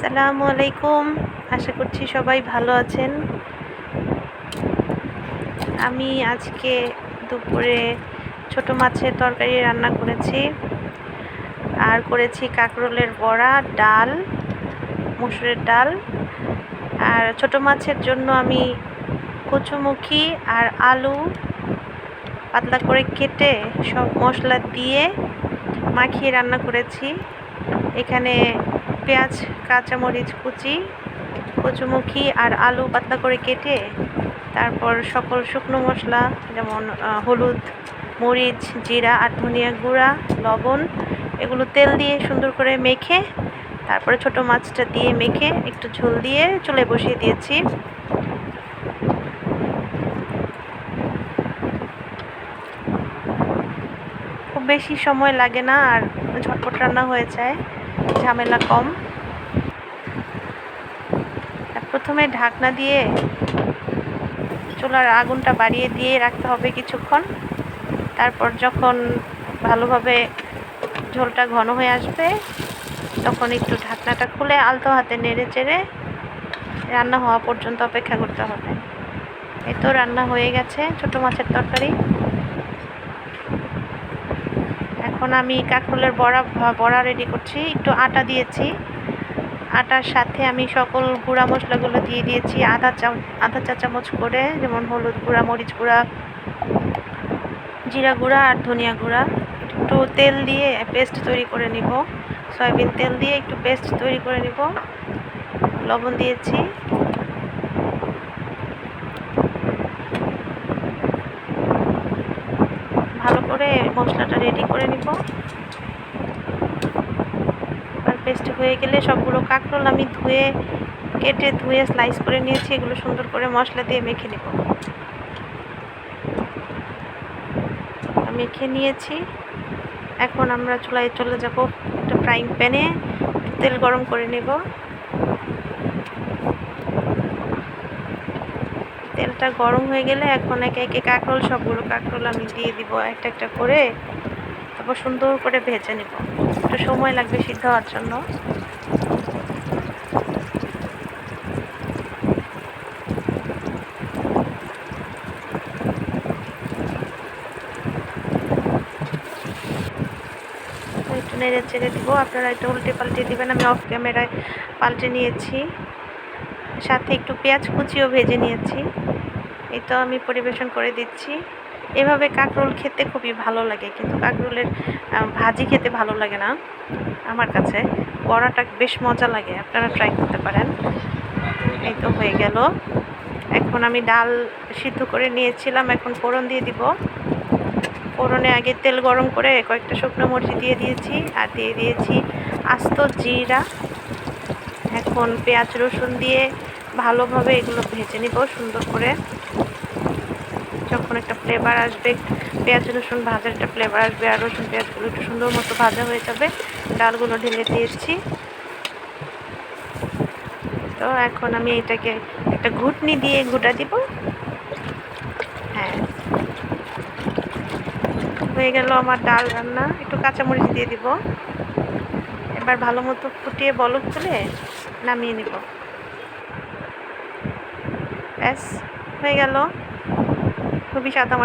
আসসালামু আলাইকুম। আশা করছি সবাই ভালো আছেন। আমি আজকে দুপুরে ছোট মাছের তরকারি রান্না করেছি, আর করেছি কাঁকরোলের বড়া, ডাল, মসুরের ডাল। আর ছোট মাছের জন্য আমি কচুমুখী আর আলু পাতলা করে কেটে সব মশলা দিয়ে মাখিয়ে রান্না করেছি। এখানে পেঁয়াজ, কাঁচামরিচ কুচি, কচুমুখী আর আলু পাতলা করে কেটে তারপর সকল শুকনো মশলা যেমন হলুদ, মরিচ, জিরা আর ধনিয়া গুঁড়া, লবণ এগুলো তেল দিয়ে সুন্দর করে মেখে তারপরে ছোট মাছটা দিয়ে মেখে একটু ঝোল দিয়ে চুলায় বসিয়ে দিয়েছি। খুব বেশি সময় লাগে না আর ঝটপট রান্না হয়ে যায়, ঝামেলা কম। প্রথমে ঢাকনা দিয়ে চুলার আগুনটা বাড়িয়ে দিয়ে রাখতে হবে কিছুক্ষণ। তারপর যখন ভালোভাবে ঝোলটা ঘন হয়ে আসবে তখন একটু ঢাকনাটা খুলে আলতো হাতে নেড়ে চেড়ে রান্না হওয়া পর্যন্ত অপেক্ষা করতে হবে। এই তো রান্না হয়ে গেছে ছোট মাছের তরকারি। এখন আমি কাঁকরোলের বড়া রেডি করছি। একটু আটা দিয়েছি, আটার সাথে আমি সকল গুঁড়া মশলাগুলো দিয়ে দিয়েছি আধা চা চামচ করে, যেমন হলুদ গুঁড়া, মরিচ গুঁড়া, জিরা গুঁড়া আর ধনিয়া গুঁড়া। একটু তেল দিয়ে পেস্ট তৈরি করে নিব, সয়াবিন তেল দিয়ে একটু পেস্ট তৈরি করে নিব। লবণ দিয়েছি। ভালো করে মশলাটা রেডি করে নিব। আর পেস্ট হয়ে গেলে সবগুলো কাঁকরোল আমি কেটে ধুয়ে স্লাইস করে নিয়েছি, এগুলো সুন্দর করে মশলা দিয়ে মেখে নেব। মেখে নিয়েছি। এখন আমরা চুলায় চলে যাব। একটা ফ্রাইং প্যানে তেল গরম করে নেব। তেলটা গরম হয়ে গেলে এখন একে একে সবগুলো কাঁকরোল আমি দিয়ে দিব একটা একটা করে। তারপর সুন্দর করে ভেজে নেব। একটু সময় লাগবে সিদ্ধ হওয়ার জন্য। একটু নেড়ে চেড়ে দিব, আপনারা একটু উল্টে পাল্টে দিবেন। আমি অফ ক্যামেরায় পাল্টে নিয়েছি, সাথে একটু পেঁয়াজ কুচিও ভেজে নিয়েছি। এই তো আমি পরিবেশন করে দিচ্ছি। এভাবে কাঁকরোল খেতে খুবই ভালো লাগে, কিন্তু কাঁকরোলের ভাজি খেতে ভালো লাগে না আমার কাছে। বড়াটা বেশ মজা লাগে, আপনারা ট্রাই করতে পারেন। এই তো হয়ে গেল। এখন আমি ডাল সিদ্ধ করে নিয়েছিলাম, এখন ফোড়ন দিয়ে দিব। ফোড়নে আগে তেল গরম করে কয়েকটা শুকনো মরিচ দিয়ে দিয়েছি আর দিয়ে দিয়েছি আস্ত জিরা। এখন পেঁয়াজ রসুন দিয়ে ভালোভাবে এগুলো ভেজে নিব সুন্দর করে। যখন একটা ফ্লেভার আসবে, পেঁয়াজ রসুন ভাজার একটা ফ্লেভার আসবে আর রসুন পেঁয়াজগুলো একটু সুন্দর মতো ভাজা হয়ে যাবে, ডালগুলো ঢেলে দিয়েছি। তো এখন আমি এটাকে একটা ঘুটনি দিয়ে ঘুটা দিব। হ্যাঁ, হয়ে গেল আমার ডাল রান্না। একটু কাঁচামরিচ দিয়ে দিব। এবার ভালো মতো ফুটিয়ে বলক তুলে নামিয়ে নিব। ব্যাস হয়ে গেল, খুবই সাদা।